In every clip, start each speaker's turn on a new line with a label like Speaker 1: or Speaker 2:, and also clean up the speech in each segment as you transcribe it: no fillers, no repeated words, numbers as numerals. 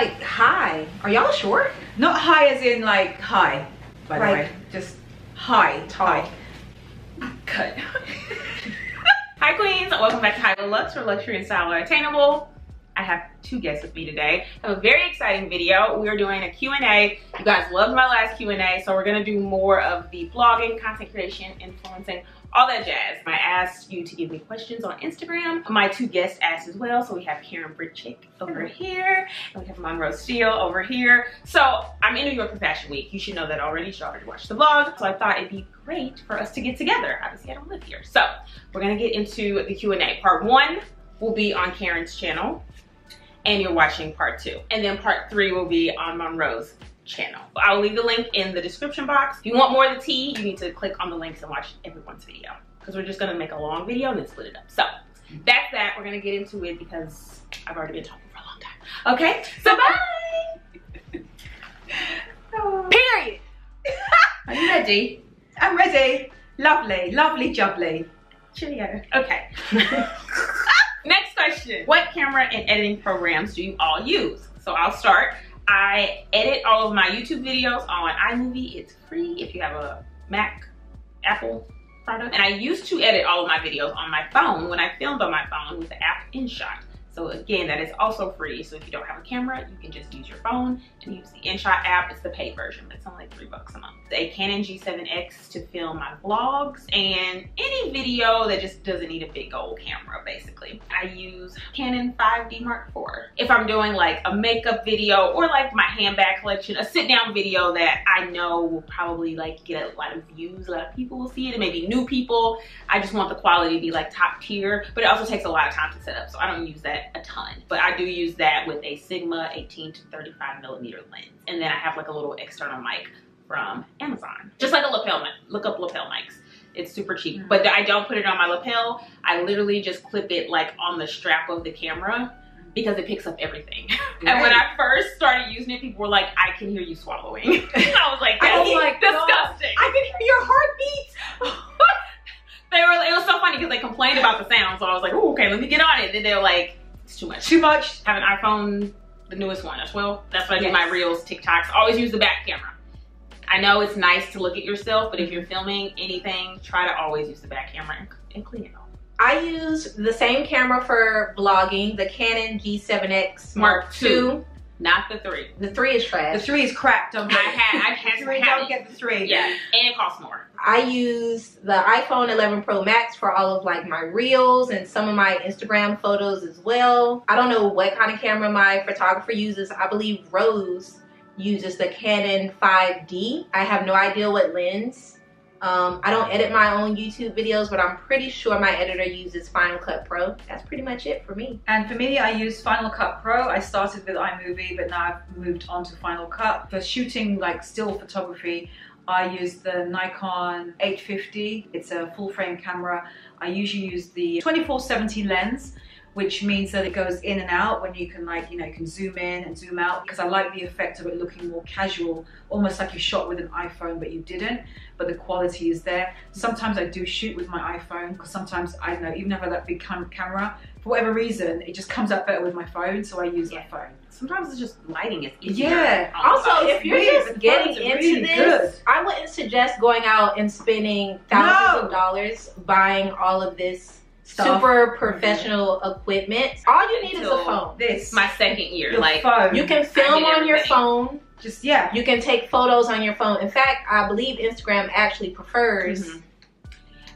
Speaker 1: like high. Are y'all short?
Speaker 2: Not high as in like high, by the way. Just high, tall. Cut.
Speaker 3: Hi queens, welcome back to High Lux, where luxury and style are attainable. I have two guests with me today. I have a very exciting video. We are doing a Q&A. You guys loved my last Q&A, so we're gonna do more of the vlogging, content creation, influencing, all that jazz. I asked you to give me questions on Instagram. My two guests asked as well. So we have Karenbritchick over here, and we have MonroeSteele over here. So I'm in New York for Fashion Week. You should know that already. You should already watch the vlog. So I thought it'd be great for us to get together. Obviously I don't live here. So we're gonna get into the Q&A. Part 1 will be on Karen's channel, and you're watching part 2. And then part 3 will be on Monroe's channel. I'll leave the link in the description box. If you want more of the tea, you need to click on the links and watch everyone's video, because we're just gonna make a long video and then split it up. So that's that. We're gonna get into it because I've already been talking for a long time. Okay, so bye. Period. Are you ready?
Speaker 2: I'm ready. Lovely, lovely jubbly.
Speaker 3: Cheerio. Okay. Next question. What camera and editing programs do you all use? So I'll start. I edit all of my YouTube videos on iMovie. It's free if you have a Mac, Apple product. And I used to edit all of my videos on my phone when I filmed on my phone with the app InShot. So again, that is also free. So if you don't have a camera, you can just use your phone and use the InShot app. It's the paid version, but it's only like $3 a month. A Canon G7X to film my vlogs and any video that just doesn't need a big old camera, basically. I use Canon 5D Mark IV. If I'm doing like a makeup video or like my handbag collection, a sit down video that I know will probably like get a lot of views, a lot of people will see it, and maybe new people. I just want the quality to be like top tier, but it also takes a lot of time to set up, so I don't use that a ton. But I do use that with a Sigma 18 to 35mm lens. And then I have like a little external mic from Amazon. Just like a lapel mic. Look up lapel mics. It's super cheap. But I don't put it on my lapel. I literally just clip it like on the strap of the camera because it picks up everything. Right. And when I first started using it, people were like, I can hear you swallowing. I was like, that's disgusting.
Speaker 1: I can hear your heartbeat.
Speaker 3: It was so funny because they complained about the sound. So I was like, oh, okay, let me get on it. Then they were like, it's too much.
Speaker 2: Too much.
Speaker 3: I have an iPhone, the newest one as well. That's what I do my reels, TikToks. Always use the back camera. I know it's nice to look at yourself, but if you're filming anything, try to always use the back camera and clean it off.
Speaker 1: I use the same camera for vlogging, the Canon G7X Mark II.
Speaker 3: Not the 3.
Speaker 1: The 3 is trash.
Speaker 2: The 3 is crap. Don't get it.
Speaker 3: I've had to
Speaker 2: don't get the 3.
Speaker 3: Yeah, and it costs more.
Speaker 1: I use the iPhone 11 Pro Max for all of like my reels and some of my Instagram photos as well. I don't know what kind of camera my photographer uses. I believe Rose uses the Canon 5D. I have no idea what lens. I don't edit my own YouTube videos, but I'm pretty sure my editor uses Final Cut Pro. That's pretty much it for me.
Speaker 2: And for me, I use Final Cut Pro. I started with iMovie, but now I've moved on to Final Cut. For shooting like still photography, I use the Nikon 850. It's a full frame camera. I usually use the 24-70 lens, which means that it goes in and out when you can like, you know, you can zoom in and zoom out, because I like the effect of it looking more casual, almost like you shot with an iPhone but you didn't, but the quality is there. Sometimes I do shoot with my iPhone because sometimes, I don't know, even if I have that big camera, for whatever reason, it just comes out better with my phone, so I use my phone.
Speaker 3: Sometimes it's just lighting is easier.
Speaker 1: Yeah. Also, if you're just getting into this, I wouldn't suggest going out and spending thousands of dollars buying all of this super professional equipment. All you need is a phone.
Speaker 3: This my second year.
Speaker 2: Your
Speaker 3: like
Speaker 2: phone.
Speaker 1: You can film on your phone.
Speaker 2: Just
Speaker 1: you can take photos on your phone. In fact, I believe Instagram actually prefers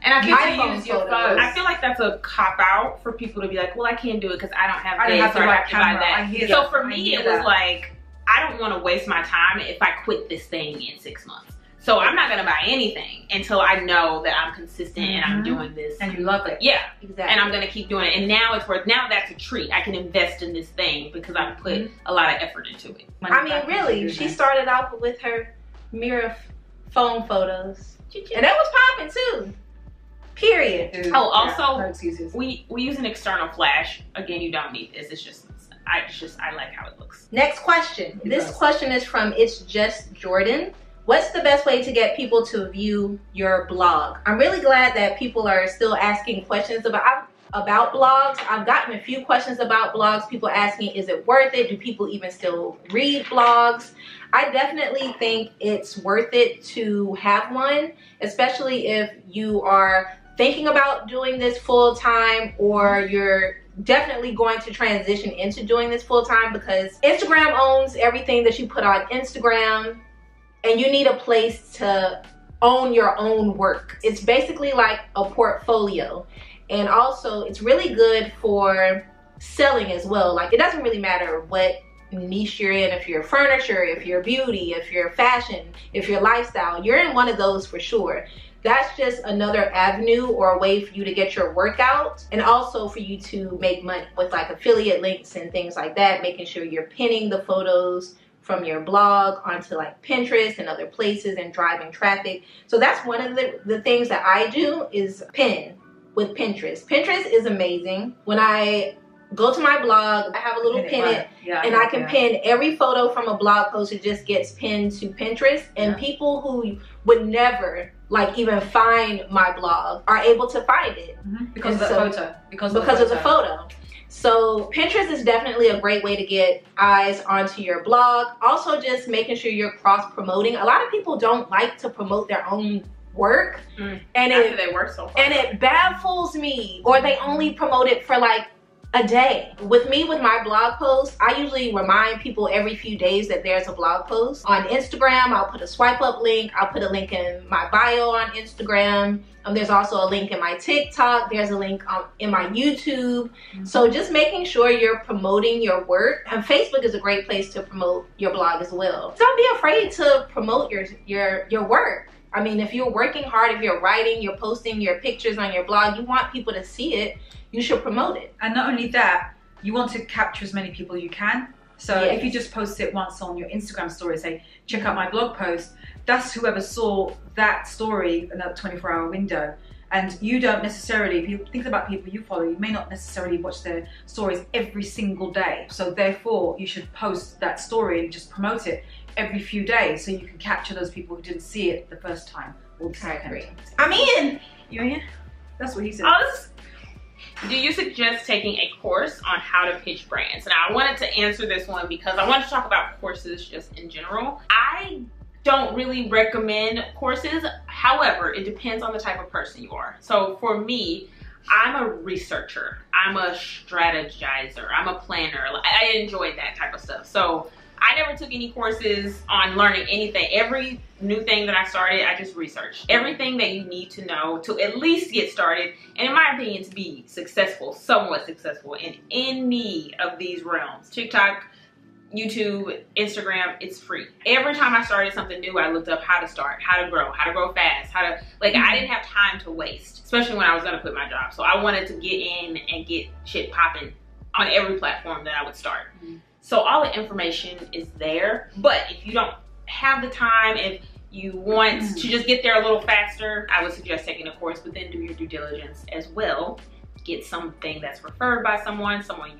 Speaker 3: and I feel
Speaker 1: iPhone
Speaker 3: use your phone. I feel like that's a cop out for people to be like, well, I can't do it because I don't have this,
Speaker 2: the
Speaker 3: or I
Speaker 2: right
Speaker 3: have to buy
Speaker 2: camera.
Speaker 3: that. So for me, it was like, I don't want to waste my time if I quit this thing in 6 months. So I'm not gonna buy anything until I know that I'm consistent and I'm doing this.
Speaker 2: And you love it.
Speaker 3: Yeah,
Speaker 1: exactly.
Speaker 3: And I'm gonna keep doing it. And now it's worth, now that's a treat. I can invest in this thing because I've put a lot of effort into it.
Speaker 1: I mean, really, she started out with her mirror phone photos. And that was popping too. Period.
Speaker 3: Oh, also, we use an external flash. Again, you don't need this. It's just, I like how it looks.
Speaker 1: Next question. This question is from It's Just Jordan. What's the best way to get people to view your blog? I'm really glad that people are still asking questions about, about blogs. I've gotten a few questions about blogs. People asking, is it worth it? Do people even still read blogs? I definitely think it's worth it to have one, especially if you are thinking about doing this full time, or you're definitely going to transition into doing this full time, because Instagram owns everything that you put on Instagram, and you need a place to own your own work. It's basically like a portfolio. And also it's really good for selling as well. Like, it doesn't really matter what niche you're in, if you're furniture, if you're beauty, if you're fashion, if you're lifestyle, you're in one of those for sure. That's just another avenue or a way for you to get your work out, and also for you to make money with like affiliate links and things like that, making sure you're pinning the photos from your blog onto like Pinterest and other places and driving traffic. So that's one of the things that I do, is pin with Pinterest. Pinterest is amazing. When I go to my blog, I have a little pin and I can pin every photo from a blog post. It just gets pinned to Pinterest, and people who would never like even find my blog are able to find it
Speaker 2: because of the photo. Because
Speaker 1: of the photo. So Pinterest is definitely a great way to get eyes onto your blog. Also, just making sure you're cross promoting. A lot of people don't like to promote their own work, and it baffles me, or they only promote it for like a day. With me, with my blog posts, I usually remind people every few days that there's a blog post. On Instagram, I'll put a swipe up link. I'll put a link in my bio on Instagram. There's also a link in my TikTok. There's a link in my YouTube. So just making sure you're promoting your work. And Facebook is a great place to promote your blog as well. Don't be afraid to promote your work. I mean, if you're working hard, if you're writing, you're posting your pictures on your blog, you want people to see it, you should promote it.
Speaker 2: And not only that, you want to capture as many people you can. So if you just post it once on your Instagram story, say, check out my blog post, that's whoever saw that story in that 24-hour window. And you don't necessarily, if you think about people you follow, you may not necessarily watch their stories every single day. So therefore, you should post that story and just promote it every few days, so you can capture those people who didn't see it the first time or the second time.
Speaker 3: I'm in. You in?
Speaker 2: That's what he said.
Speaker 3: Do you suggest taking a course on how to pitch brands? Now, I wanted to answer this one because I wanted to talk about courses just in general. I don't really recommend courses. However, it depends on the type of person you are. So for me, I'm a researcher. I'm a strategizer. I'm a planner. I enjoy that type of stuff. So I never took any courses on learning anything. Every new thing that I started, I just researched. Everything that you need to know to at least get started, and in my opinion, to be successful, somewhat successful in any of these realms. TikTok, YouTube, Instagram, it's free. Every time I started something new, I looked up how to start, how to grow fast, I didn't have time to waste, especially when I was gonna quit my job. So I wanted to get in and get shit popping on every platform that I would start. So all the information is there, but if you don't have the time, if you want to just get there a little faster, I would suggest taking a course, but then do your due diligence as well. Get something that's referred by someone you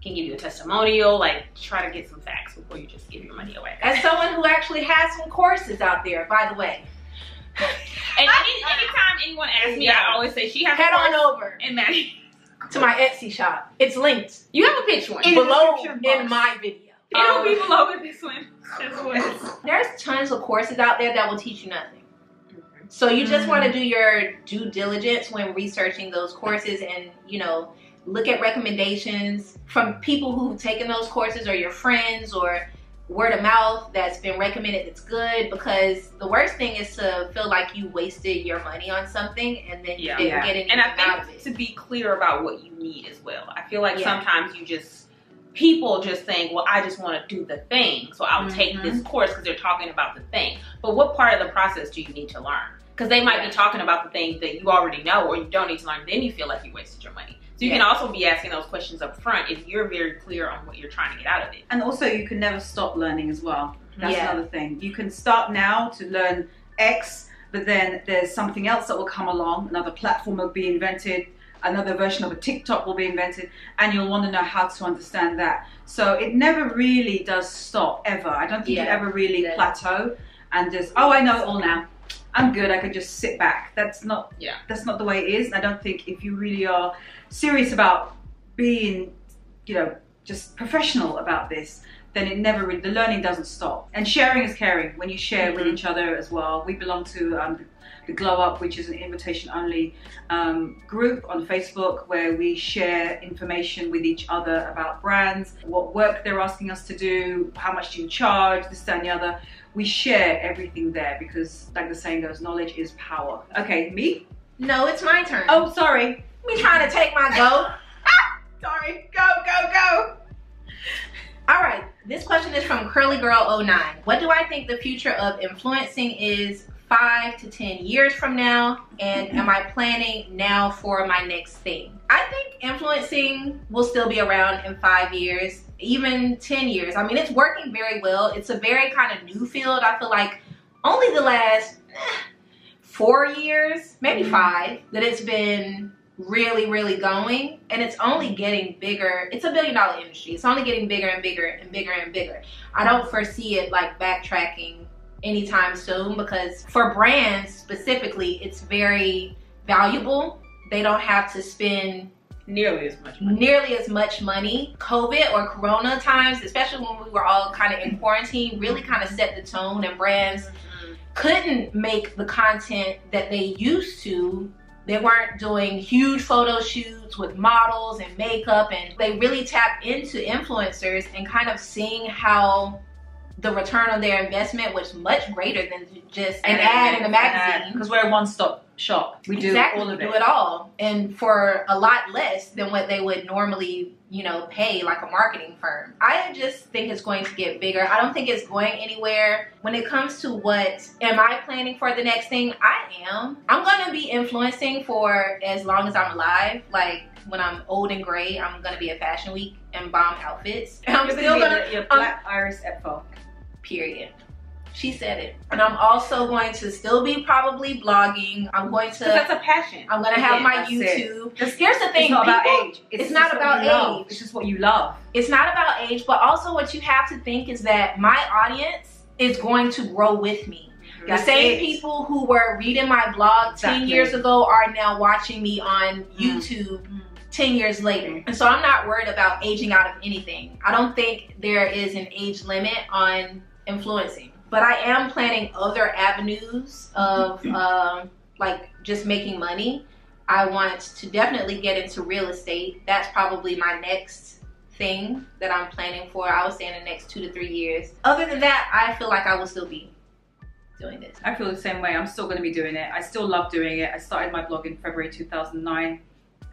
Speaker 3: can give you a testimonial, like try to get some facts before you just give your money away.
Speaker 1: As someone who actually has some courses out there, by the way.
Speaker 3: And anytime anyone asks me, I always say she has
Speaker 1: head on over
Speaker 3: and Maddie
Speaker 1: to my Etsy shop. It's linked.
Speaker 3: You have a picture one
Speaker 1: below in my video.
Speaker 3: It'll be below in this one as well.
Speaker 1: There's tons of courses out there that will teach you nothing. So you just want to do your due diligence when researching those courses, and look at recommendations from people who've taken those courses, or your friends, or word of mouth that's been recommended that's good, because the worst thing is to feel like you wasted your money on something and then you didn't get anything out of it.
Speaker 3: To be clear about what you need as well. I feel like sometimes people just think, well, I just want to do the thing, so I'll take this course because they're talking about the thing. But what part of the process do you need to learn? Because they might be talking about the things that you already know or you don't need to learn, then you feel like you wasted your money. So you can also be asking those questions up front if you're very clear on what you're trying to get out of it.
Speaker 2: And also, you can never stop learning as well. That's another thing. You can start now to learn X, but then there's something else that will come along. Another platform will be invented. Another version of a TikTok will be invented, and you'll want to know how to understand that. So it never really does stop, ever. I don't think you ever really plateau and just, oh, I know it all now. I'm good, I can just sit back. That's not the way it is. I don't think if you really are serious about being, you know, just professional about this, then it never really, the learning doesn't stop. And sharing is caring when you share with each other as well. We belong to the Glow Up, which is an invitation only group on Facebook where we share information with each other about brands, what work they're asking us to do, how much do you charge, this, that, and the other. We share everything there because, like the saying goes, knowledge is power. Okay, me?
Speaker 1: No, it's my turn.
Speaker 2: Oh, sorry.
Speaker 1: Me trying to take my go.
Speaker 2: Sorry, go.
Speaker 1: All right, this question is from CurlyGirl09. What do I think the future of influencing is 5 to 10 years from now? And am I planning now for my next thing? I think influencing will still be around in 5 years, even 10 years. I mean, it's working very well. It's a very kind of new field. I feel like only the last 4 years, maybe 5, that it's been really going, and it's only getting bigger. It's a $1 billion industry. It's only getting bigger and bigger and bigger and bigger. I don't foresee it like backtracking anytime soon, because for brands specifically, it's very valuable. They don't have to spend nearly as much money. COVID or Corona times, especially when we were all kind of in quarantine, really kind of set the tone, and brands couldn't make the content that they used to. They weren't doing huge photo shoots with models and makeup, and they really tapped into influencers and kind of seeing how the return on their investment was much greater than just an ad in a magazine.
Speaker 2: Because we're a one-stop shop. We do all of it.
Speaker 1: We do it all, and for a lot less than what they would normally, you know, pay like a marketing firm. I just think it's going to get bigger. I don't think it's going anywhere. When it comes to what am I planning for the next thing, I'm going to be influencing for as long as I'm alive. Like when I'm old and gray, I'm going to be at Fashion Week and bomb outfits. And I'm still going to
Speaker 2: your Black Iris Epho.
Speaker 1: Period. She said it. And I'm also going to still be probably blogging. I'm going to.
Speaker 3: That's a passion.
Speaker 1: I'm going to have my YouTube. Here's the thing.
Speaker 2: It's not about age.
Speaker 1: It's not about age.
Speaker 2: It's just what you love.
Speaker 1: It's not about age, but also what you have to think is that my audience is going to grow with me. The same people who were reading my blog 10 years ago are now watching me on YouTube 10 years later. And so I'm not worried about aging out of anything. I don't think there is an age limit on influencing. But I am planning other avenues of like just making money. I want to definitely get into real estate. That's probably my next thing that I'm planning for. I would say in the next 2 to 3 years. Other than that, I feel like I will still be doing this.
Speaker 2: I feel the same way. I'm still going to be doing it. I still love doing it. I started my blog in February 2009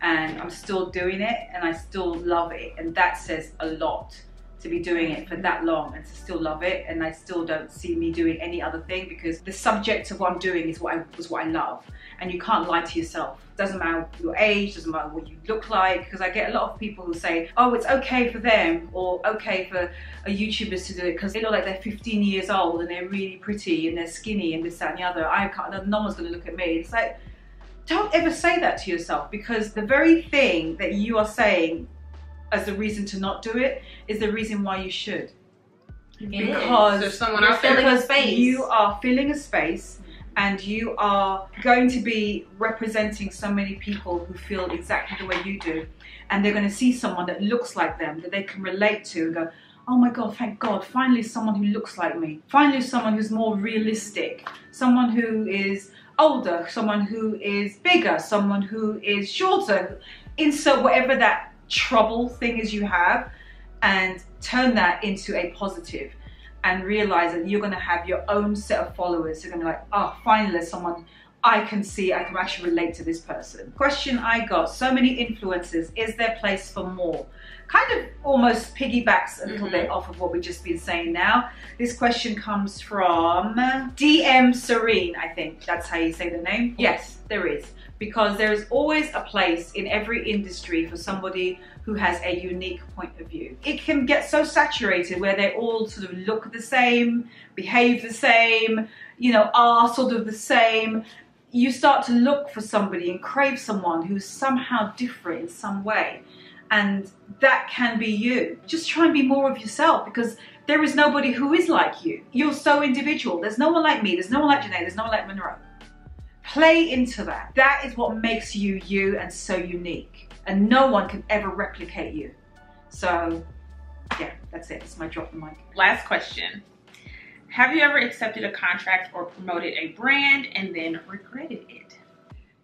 Speaker 2: and I'm still doing it and I still love it. And that says a lot. To be doing it for that long and to still love it, and I still don't see me doing any other thing because the subject of what I'm doing is what I love, and you can't lie to yourself. Doesn't matter your age, doesn't matter what you look like, because I get a lot of people who say, oh, it's okay for them or okay for YouTubers to do it because they look like they're 15 years old and they're really pretty and they're skinny and this, that and the other. I can't, no one's going to look at me. It's like, don't ever say that to yourself, because the very thing that you are saying as the reason to not do it is the reason why you should. Because
Speaker 3: there's someone else filling a space.
Speaker 2: You are filling a space and you are going to be representing so many people who feel exactly the way you do, and they're going to see someone that looks like them, that they can relate to and go, oh my God, thank God, finally someone who looks like me. Finally someone who's more realistic. Someone who is older, someone who is bigger, someone who is shorter. Insert whatever that trouble thing is you have and turn that into a positive and realize that you're going to have your own set of followers who are going to be like, oh, finally there's someone I can see, I can actually relate to this person. Question I got, so many influencers, is there place for more? Kind of almost piggybacks a little bit off of what we've just been saying now. This question comes from DM Serene, I think that's how you say the name. Yes, there is. Because there is always a place in every industry for somebody who has a unique point of view. It can get so saturated where they all sort of look the same, behave the same, you know, are sort of the same. You start to look for somebody and crave someone who's somehow different in some way. And that can be you. Just try and be more of yourself, because there is nobody who is like you. You're so individual. There's no one like me. There's no one like Janae. There's no one like Monroe. Play into that. That is what makes you you and so unique. And no one can ever replicate you. So yeah, that's it. It's my drop the mic.
Speaker 3: Last question. Have you ever accepted a contract or promoted a brand and then regretted it?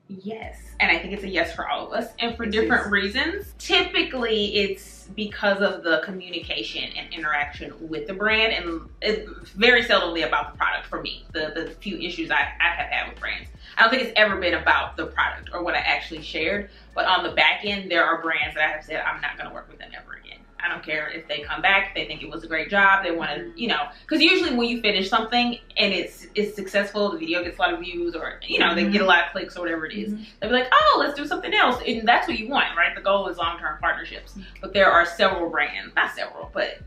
Speaker 3: Yes. And I think it's a yes for all of us, and for different reasons. Typically, it's because of the communication and interaction with the brand, and it's very seldomly about the product for me, the few issues I have had with brands. I don't think it's ever been about the product or what I actually shared, but on the back end, there are brands that I have said, I'm not gonna work with them ever again. I don't care if they come back, if they think it was a great job, they want to, you know, because usually when you finish something and it's successful, the video gets a lot of views, or, you know, they get a lot of clicks or whatever it is, they'll be like, oh, let's do something else. And that's what you want, right? The goal is long-term partnerships. But there are several brands, not several, but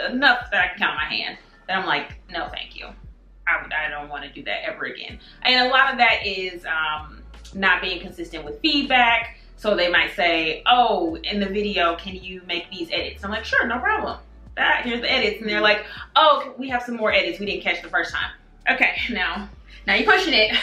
Speaker 3: enough that I can count on my hand, that I'm like, no, thank you. I don't want to do that ever again. And a lot of that is not being consistent with feedback. So they might say, oh, in the video, can you make these edits? I'm like, sure, no problem. Here's the edits. And they're like, oh, we have some more edits we didn't catch the first time. Okay, now you're pushing it.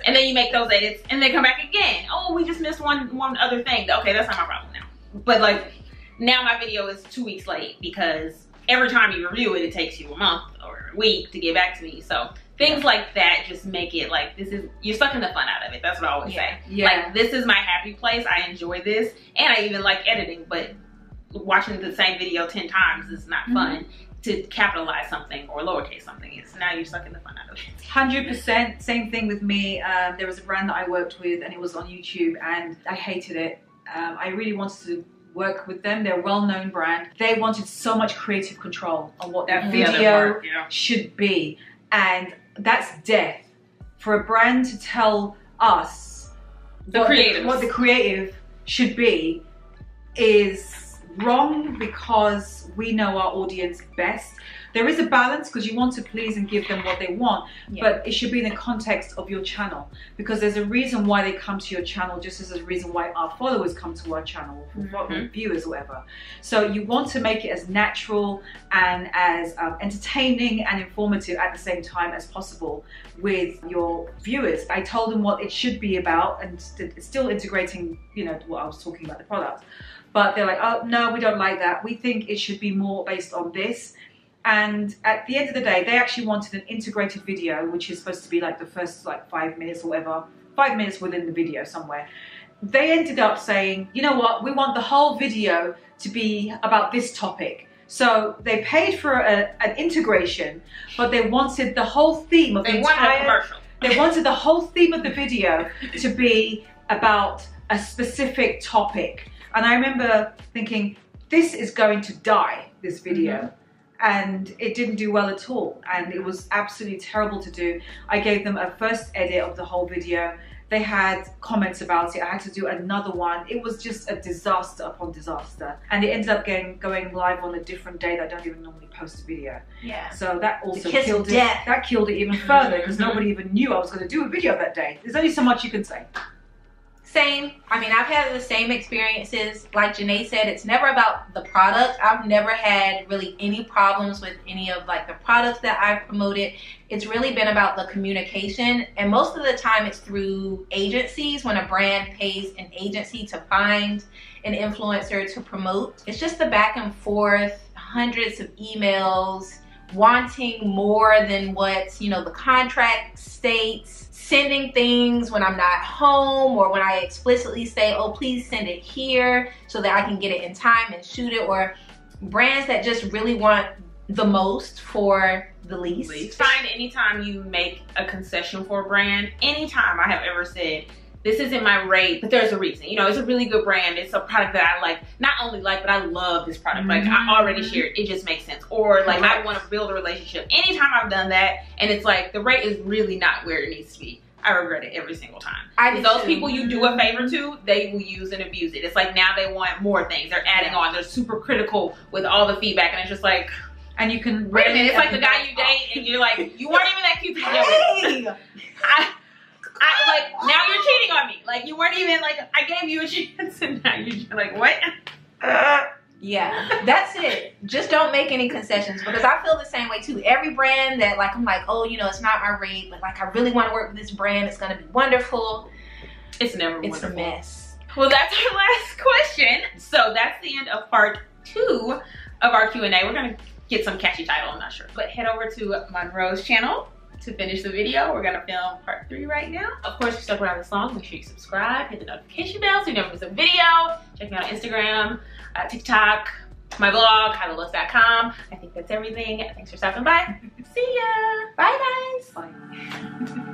Speaker 3: And then you make those edits and they come back again. Oh, we just missed one other thing. Okay, that's not my problem now. But like, now my video is 2 weeks late because every time you review it, it takes you a month or a week to get back to me. So things like that just make it like, you're sucking the fun out of it. That's what I always say. Yeah. Like, this is my happy place. I enjoy this. And I even like editing, but watching the same video 10 times is not fun. To capitalize something or lowercase something, it's now you're sucking the fun out of it.
Speaker 2: 100%. Same thing with me. There was a brand that I worked with and it was on YouTube and I hated it. I really wanted to work with them. They're a well-known brand. They wanted so much creative control on what their video should be. And that's death. For a brand to tell us what the creative should be is wrong, because we know our audience best. There is a balance because you want to please and give them what they want, but it should be in the context of your channel, because there's a reason why they come to your channel, just as there's a reason why our followers come to our channel, viewers or whatever. So you want to make it as natural and as entertaining and informative at the same time as possible with your viewers. I told them what it should be about, and it's still integrating, you know, what I was talking about, the product. But they're like, oh, no, we don't like that. We think it should be more based on this. And at the end of the day, they actually wanted an integrated video, which is supposed to be like the first like 5 minutes or whatever, 5 minutes within the video somewhere. They ended up saying, you know what, we want the whole video to be about this topic. So they paid for an integration, but they wanted the whole theme of the entire commercial. They wanted the whole theme of the video to be about a specific topic. And I remember thinking, this is going to die, this video. And it didn't do well at all. And it was absolutely terrible to do. I gave them a first edit of the whole video. They had comments about it. I had to do another one. It was just a disaster upon disaster. And it ended up going live on a different day that I don't even normally post a video. Yeah. So that also killed it. That killed it even further, because nobody even knew I was going to do a video that day. There's only so much you can say.
Speaker 1: Same. I mean, I've had the same experiences. Like Janae said, it's never about the product. I've never had really any problems with any of like the products that I've promoted. It's really been about the communication. And most of the time it's through agencies, when a brand pays an agency to find an influencer to promote. It's just the back and forth, hundreds of emails, wanting more than what, you know, the contract states, sending things when I'm not home, or when I explicitly say, oh, please send it here so that I can get it in time and shoot it, or brands that just really want the most for the least.
Speaker 3: Find anytime you make a concession for a brand, anytime I have ever said, this isn't my rate, but there's a reason. You know, it's a really good brand. It's a product that I like, not only like, but I love this product. Like, I already shared, it just makes sense. Or like, I want to build a relationship. Anytime I've done that, and it's like, the rate is really not where it needs to be, I regret it every single time. Those people you do a favor to, they will use and abuse it. It's like, now they want more things. They're adding on. They're super critical with all the feedback, and it's just like,
Speaker 2: and you can
Speaker 3: wait a minute. It's like the guy you date, and you're like, you weren't even that cute to begin with. I like, now you're cheating on me. Like, you weren't even like, I gave you a chance, and now you're like, what?
Speaker 1: Yeah, that's it. Just don't make any concessions, because I feel the same way too. Every brand that like I'm like, oh, you know, it's not my rate, but like I really want to work with this brand. It's gonna be wonderful.
Speaker 3: It's never
Speaker 1: It's
Speaker 3: wonderful.
Speaker 1: a mess.
Speaker 3: Well, that's our last question. So that's the end of part 2 of our Q&A. We're gonna get some catchy title, I'm not sure. But head over to Monroe's channel to finish the video. We're gonna film part 3 right now. Of course, if you stuck around this long, make sure you subscribe, hit the notification bell so you never miss a video. Check me out on Instagram, TikTok, my blog, highlowlooks.com. I think that's everything. Thanks for stopping by. See ya.
Speaker 1: Bye, guys.
Speaker 2: Bye.